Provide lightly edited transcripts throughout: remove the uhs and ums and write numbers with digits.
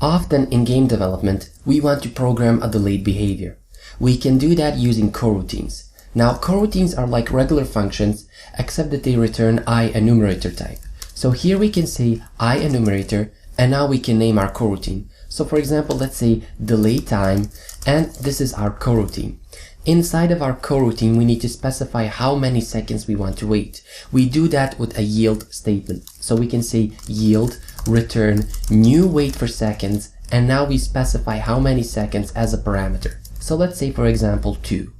Often in game development, we want to program a delayed behavior. We can do that using coroutines. Now, coroutines are like regular functions, except that they return IEnumerator type. So here we can say IEnumerator, and now we can name our coroutine. So for example, let's say delay time, and this is our coroutine. Inside of our coroutine, we need to specify how many seconds we want to wait. We do that with a yield statement. So we can say yield return new wait for seconds, and now we specify how many seconds as a parameter. So let's say for example 2.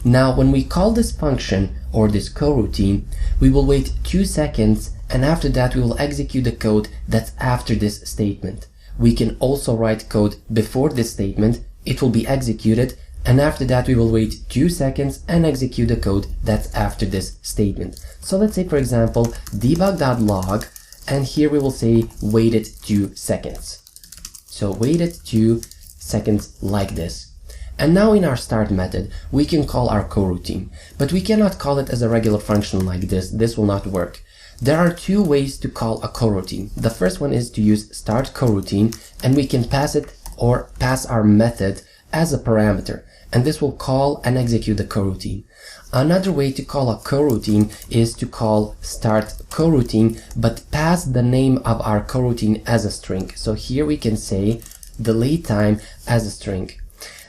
Now when we call this function or this coroutine, we will wait 2 seconds, and after that we will execute the code that's after this statement. We can also write code before this statement, it will be executed, and after that we will wait 2 seconds and execute the code that's after this statement. So let's say for example debug.log, and here we will say waited 2 seconds. So waited 2 seconds like this. And now in our start method, we can call our coroutine, but we cannot call it as a regular function like this. This will not work. There are 2 ways to call a coroutine. The first one is to use start coroutine, and we can pass it or pass our method as a parameter, and this will call and execute the coroutine. Another way to call a coroutine is to call start coroutine, but pass the name of our coroutine as a string. So here we can say delay time as a string.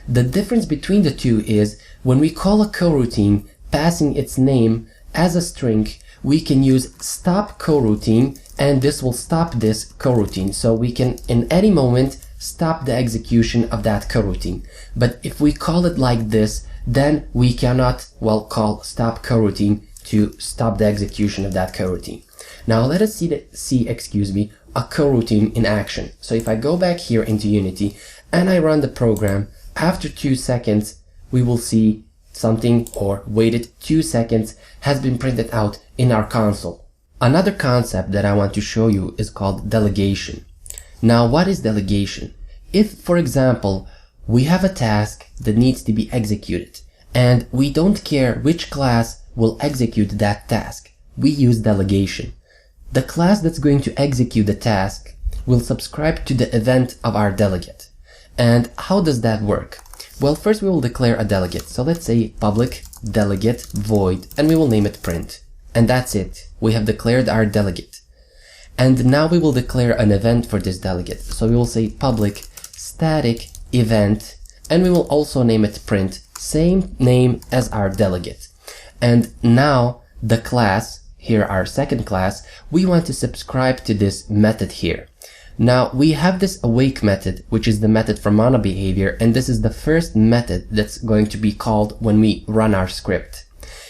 The difference between the two is when we call a coroutine passing its name as a string, we can use stop coroutine, and this will stop this coroutine. So we can in any moment stop the execution of that coroutine. But if we call it like this, then we cannot, well, call stop coroutine to stop the execution of that coroutine. Now let us see a coroutine in action. So if I go back here into Unity and I run the program, after 2 seconds, we will see something, or waited 2 seconds, has been printed out in our console. Another concept that I want to show you is called delegation. Now, what is delegation? If, for example, we have a task that needs to be executed, and we don't care which class will execute that task, we use delegation. The class that's going to execute the task will subscribe to the event of our delegate. And how does that work? Well, first we will declare a delegate. So let's say public delegate void, and we will name it print. And that's it. We have declared our delegate. And now we will declare an event for this delegate. So we will say public static event, and we will also name it print, same name as our delegate. And now the class, here our second class, we want to subscribe to this method here. Now we have this awake method, which is the method for mono behavior, and this is the first method that's going to be called when we run our script.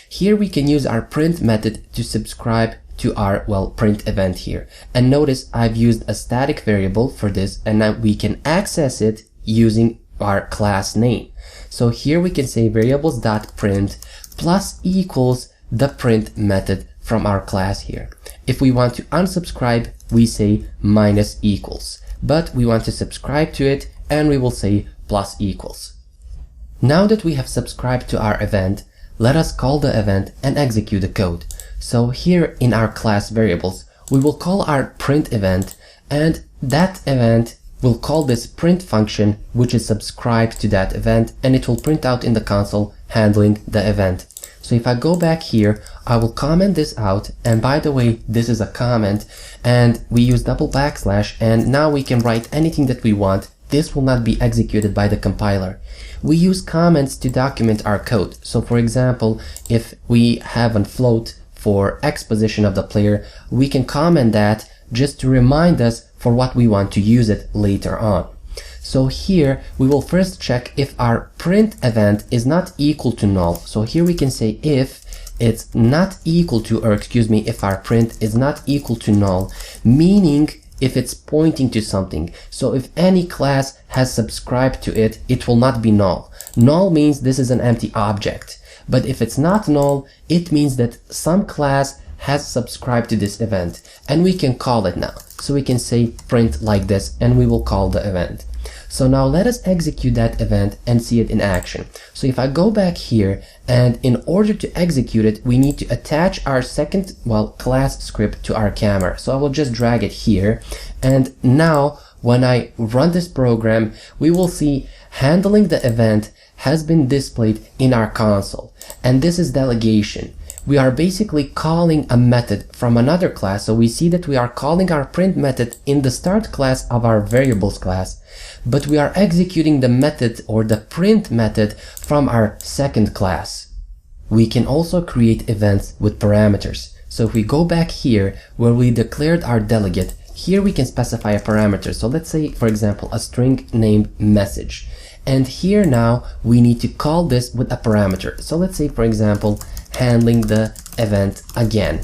Here we can use our print method to subscribe to our, well, print event here. And notice I've used a static variable for this, and now we can access it using our class name. So here we can say variables.print plus equals the print method from our class here. If we want to unsubscribe, we say minus equals, but we want to subscribe to it, and we will say plus equals. Now that we have subscribed to our event, let us call the event and execute the code. So here in our class variables, we will call our print event, and that event will call this print function, which is subscribed to that event, and it will print out in the console handling the event. So if I go back here, I will comment this out, and by the way, this is a comment, and we use double backslash, and now we can write anything that we want. This will not be executed by the compiler. We use comments to document our code. So for example, if we have a float for X position of the player, we can comment that just to remind us for what we want to use it later on. So here we will first check if our print event is not equal to null. So here we can say if it's not equal to, or excuse me, if our print is not equal to null, meaning if it's pointing to something. So if any class has subscribed to it, it will not be null. Null means this is an empty object. But if it's not null, it means that some class has subscribed to this event, and we can call it now. So we can say print like this, and we will call the event. So now let us execute that event and see it in action. So if I go back here, and in order to execute it, we need to attach our second, well, class script to our camera. So I will just drag it here, and now when I run this program, we will see handling the event has been displayed in our console. And this is delegation. We are basically calling a method from another class. So we see that we are calling our print method in the start class of our variables class, but we are executing the method or the print method from our second class. We can also create events with parameters. So if we go back here where we declared our delegate, here we can specify a parameter. So let's say, for example, a string named message. And here now we need to call this with a parameter. So let's say, for example, handling the event again.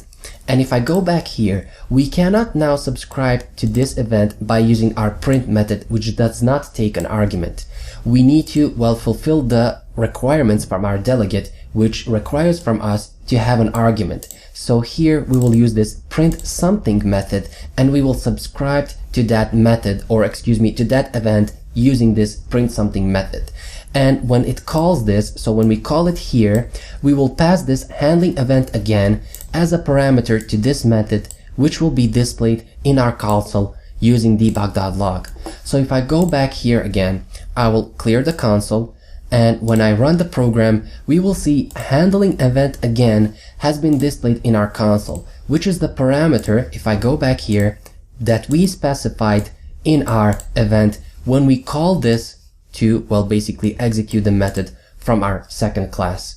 And if I go back here, we cannot now subscribe to this event by using our print method, which does not take an argument. We need to, well, fulfill the requirements from our delegate, which requires from us to have an argument. So here we will use this print something method, and we will subscribe to that method, or excuse me, to that event using this print something method. And when it calls this, so when we call it here, we will pass this handling event again as a parameter to this method, which will be displayed in our console using debug.log. So if I go back here again, I will clear the console, and when I run the program, we will see handling event again has been displayed in our console, which is the parameter, if I go back here, that we specified in our event when we call this to, well, basically execute the method from our second class.